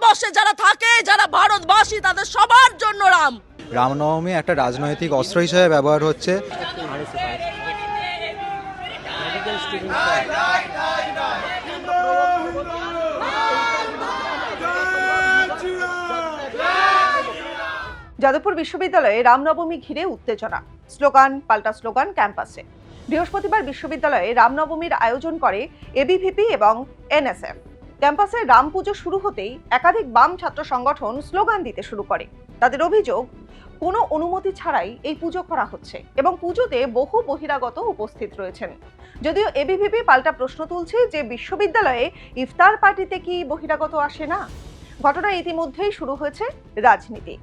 ভারতবর্ষে যারা থাকে, যারা ভারতবাসী, তাদের সবার জন্য রাম। রামনবমী একটা রাজনৈতিক অস্ত্র হিসেবে ব্যবহার হচ্ছে। যাদবপুর বিশ্ববিদ্যালয়ে রামনবমী ঘিরে উত্তেজনা, স্লোগান পাল্টা স্লোগান ক্যাম্পাসে। বৃহস্পতিবার বিশ্ববিদ্যালয়ে রামনবমীর আয়োজন করে এবিভিপি এবং এনএসএফ। ক্যাম্পাসে রাম পুজো শুরু হতেই একাধিক বাম ছাত্র সংগঠন স্লোগান দিতে শুরু করে। তাদের অভিযোগ, কোনো অনুমতি ছাড়াই এই পুজো করা হচ্ছে এবং পুজোতে বহু বহিরাগত উপস্থিত রয়েছেন। যদিও এবিভিপি পাল্টা প্রশ্ন তুলছে যে বিশ্ববিদ্যালয়ে ইফতার পার্টিতে কি বহিরাগত আসে না। ঘটনা ইতিমধ্যেই শুরু হয়েছে রাজনীতি।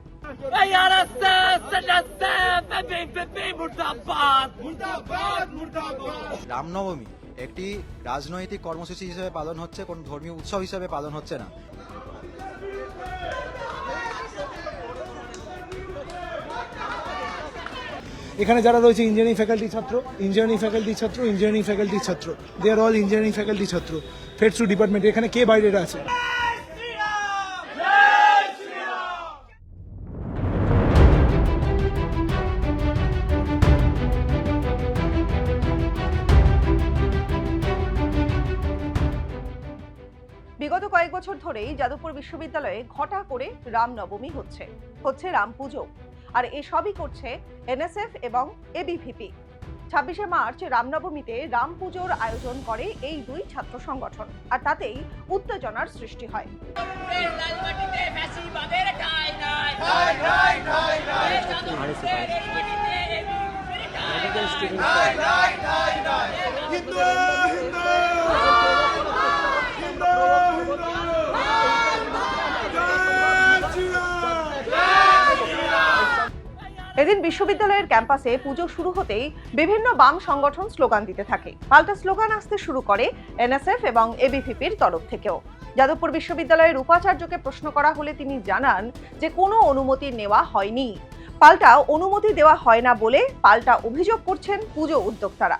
রামনবমী একটি রাজনৈতিক কর্মসূচি হিসেবে পালন হচ্ছে, কোন ধর্মীয় উৎসব হিসেবে পালন হচ্ছে না। এখানে যারা রয়েছে ইঞ্জিনিয়ারিং ফ্যাকাল্টি ছাত্র, দে আর অল ইঞ্জিনিয়ারিং ফ্যাকাল্টি ছাত্র, ফেডস টু ডিপার্টমেন্ট। এখানে কে বাইরে আছে? বিগত কয়েক বছর ধরেই যাদবপুর বিশ্ববিদ্যালয়ে ঘটা করে রামনবমী হচ্ছে রাম পুজো, আর এসবই করছে এনএসএফ এবং এবিভিপি। 26শে মার্চ রামনবমীতে রাম পুজোর আয়োজন করে এই দুই ছাত্র সংগঠন, আর তাতেই উত্তেজনার সৃষ্টি হয়। এদিন বিশ্ববিদ্যালয়ের ক্যাম্পাসে পুজো শুরু হতেই বিভিন্ন বাম সংগঠন স্লোগান দিতে থাকে। পাল্টা স্লোগান আসতে শুরু করে এনএসএফ এবং এবিভিপির তরফ থেকেও। যাদবপুর বিশ্ববিদ্যালয়ের উপাচার্যকে প্রশ্ন করা হলে তিনি জানান যে কোনো অনুমতি নেওয়া হয়নি। পাল্টা অনুমতি দেওয়া হয় না বলে পাল্টা অভিযোগ করছেন পুজো উদ্যোক্তারা।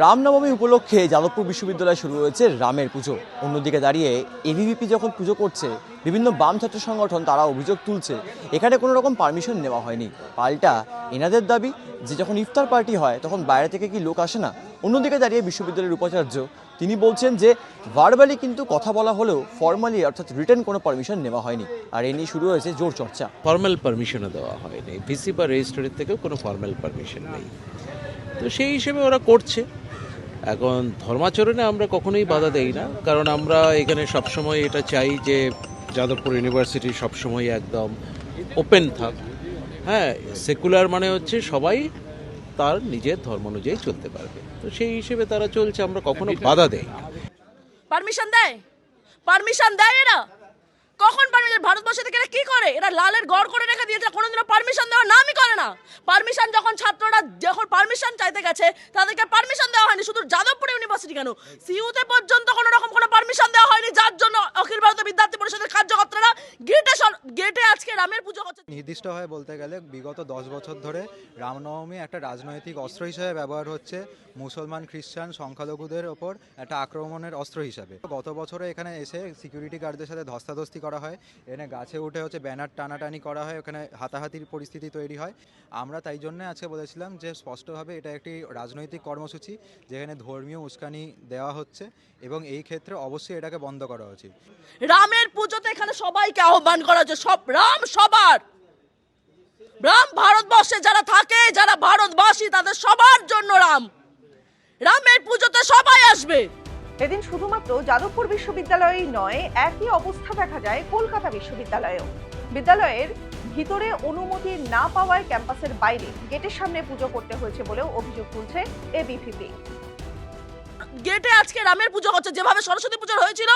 রামনবমী উপলক্ষে যাদবপুর বিশ্ববিদ্যালয়ে শুরু হয়েছে রামের পুজো। অন্যদিকে দাঁড়িয়ে এবিভিপি যখন পুজো করছে, বিভিন্ন বাম ছাত্র সংগঠন তারা অভিযোগ তুলছে এখানে কোনো রকম পারমিশন নেওয়া হয়নি। পাল্টা এনাদের দাবি যে যখন ইফতার পার্টি হয় তখন বাইরে থেকে কি লোক আসে না। অন্যদিকে দাঁড়িয়ে বিশ্ববিদ্যালয়ের উপাচার্য তিনি বলছেন যে ভার্বালি কিন্তু কথা বলা হলেও ফর্মালি অর্থাৎ রিটেন কোনো পারমিশন নেওয়া হয়নি, আর এ নিয়ে শুরু হয়েছে জোর চর্চা। ফর্মাল পারমিশনও দেওয়া হয়নি, ভিসি বা রেজিস্ট্রারের থেকেও কোনো ফর্মাল পারমিশন নেই। তো সেই হিসেবে ওরা করছে। এখন ধর্মাচরণে আমরা কখনোই বাধা দেই না, কারণ আমরা এখানে সবসময় এটা চাই যে যাদবপুর ইউনিভার্সিটি সবসময় একদম ওপেন থাক। হ্যাঁ, সেকুলার মানে হচ্ছে সবাই তার নিজের ধর্ম অনুযায়ী চলতে পারবে, তো সেই হিসেবে তারা চলছে, আমরা কখনো বাধা দেই না। পারমিশন দেয় এরা কখন? পারমিশন ভারতবর্ষে থেকে এরা কি করে? এরা লালের গড় করে রেখে দিয়েছে, কোনোদিনও পারমিশন দেওয়ার নামই করে না। পারমিশন যখন ছাত্ররা যখন পারমিশন চাইতে গেছে তাদেরকে পারমিশন দেওয়া হয়নি। শুধু যাদবপুর ইউনিভার্সিটি কেন, সিইউতে পর্যন্ত কোনো রকম কোনো পারমিশন দেওয়া হয়নি, যার জন্য অখিল ভারতীয় বিদ্যার্থী পরিষদের কার্যকর্তারা গেটে আজকে রামের পুজো হচ্ছে। নির্দিষ্টভাবে বলতে গেলে বিগত 10 বছর ধরে রামনবমী একটা রাজনৈতিক অস্ত্র হিসেবে ব্যবহার হচ্ছে, মুসলমান খ্রিস্টান সংখ্যালঘুদের ওপর একটা আক্রমণের অস্ত্র হিসাবে। গত বছরে এখানে এসে সিকিউরিটি গার্ডদের সাথে ধস্তাধস্তি করা হয়, এখানে গাছে উঠে হচ্ছে ব্যানার টানাটানি করা হয়, ওখানে হাতাহাতির পরিস্থিতি তৈরি হয়। আমরা তাই জন্য আজকে বলেছিলাম যে স্পষ্টভাবে এটা একটি রাজনৈতিক কর্মসূচি যেখানে ধর্মীয় উস্কানি দেওয়া হচ্ছে এবং এই ক্ষেত্রে অবশ্যই এটাকে বন্ধ করা উচিত। রামের পুজোতে এখানে সবাইকে আহ্বান করা হচ্ছে, সব রাম সবার। রাম ভারতবর্ষে যারা থাকে, যারা ভারতবাসী, তাদের সবার জন্য রাম। রামের পুজোতে সবাই আসবে। এদিন শুধুমাত্র যাদবপুর বিশ্ববিদ্যালয়েই নয়, একই অবস্থা দেখা যায় কলকাতা বিশ্ববিদ্যালয়েও। বিদ্যালয়ের ভিতরে অনুমতি না পাওয়ায় ক্যাম্পাসের বাইরে গেটের সামনে পুজো করতে হয়েছে বলেও অভিযোগ তুলছে এবিভিপি। গেটে আজকে রামের পুজো হচ্ছে, যেভাবে সরস্বতী পুজো হয়েছিল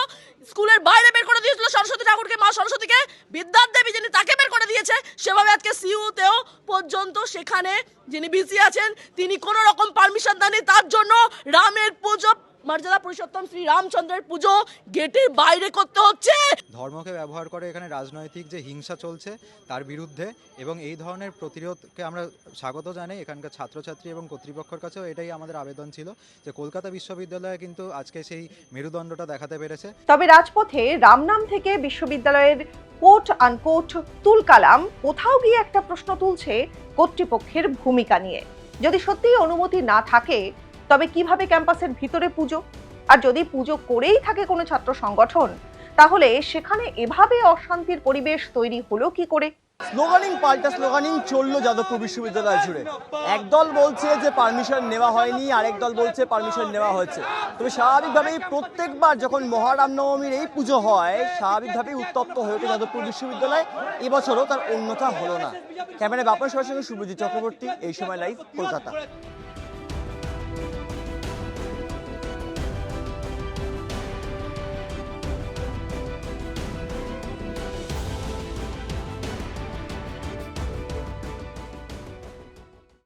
স্কুলের বাইরে বের করে দিয়েছিল সরস্বতী ঠাকুরকে, মা সরস্বতীকে, বিদ্যাদেবী যিনি তাকে বের করে দিয়েছে, সেভাবে আজকে সিইউতেও পর্যন্ত সেখানে যিনি বিসি আছেন তিনি কোনো রকম পারমিশন দেননি, তার জন্য রামের পুজো মর্যাদা পুরুষোত্তম শ্রী রামচন্দ্রের পুজো গেটের বাইরে করতে হচ্ছে। ধর্মকে ব্যবহার করে এখানে রাজনৈতিক যে হিংসা চলছে তার বিরুদ্ধে, এবং এই ধরনের প্রতিরোধকে আমরা স্বাগত জানাই। এখানকার ছাত্রছাত্রী এবং কর্তৃপক্ষের কাছেও এটাই আমাদের আবেদন ছিল যে কলকাতা বিশ্ববিদ্যালয়ে কিন্তু আজকে সেই মেরুদণ্ডটা দেখাতে পেরেছে। তবে রাজপথে রামনাম থেকে বিশ্ববিদ্যালয়ের কোট আনকোট তুলকালাম কোথাও গিয়ে একটা প্রশ্ন তুলছে কর্তৃপক্ষের ভূমিকা নিয়ে। যদি সত্যিই অনুমতি না থাকে তবে কিভাবে ক্যাম্পাসের ভিতরে পুজো? আর যদি পুজো করেই থাকে কোনো ছাত্র সংগঠন, তাহলে সেখানে এভাবে অশান্তির পরিবেশ তৈরি হলো কি করে? স্লোগানিং পাল্টা স্লোগানিং চললো যাদবপুর বিশ্ববিদ্যালয় জুড়ে। একদল বলছে যে পারমিশন নেওয়া হয়নি, আরেক দল বলছে পারমিশন নেওয়া হয়েছে। তবে স্বাভাবিকভাবেই প্রত্যেকবার যখন মহারামনবমীর এই পুজো হয়, স্বাভাবিকভাবেই উত্তপ্ত হয়ে ওঠে যাদবপুর বিশ্ববিদ্যালয়। এবছরও তার অন্যথা হলো না। ক্যামেরায় বাপন সবার সঙ্গে শুভজিৎ চক্রবর্তী, এই সময় লাইভ, কলকাতা।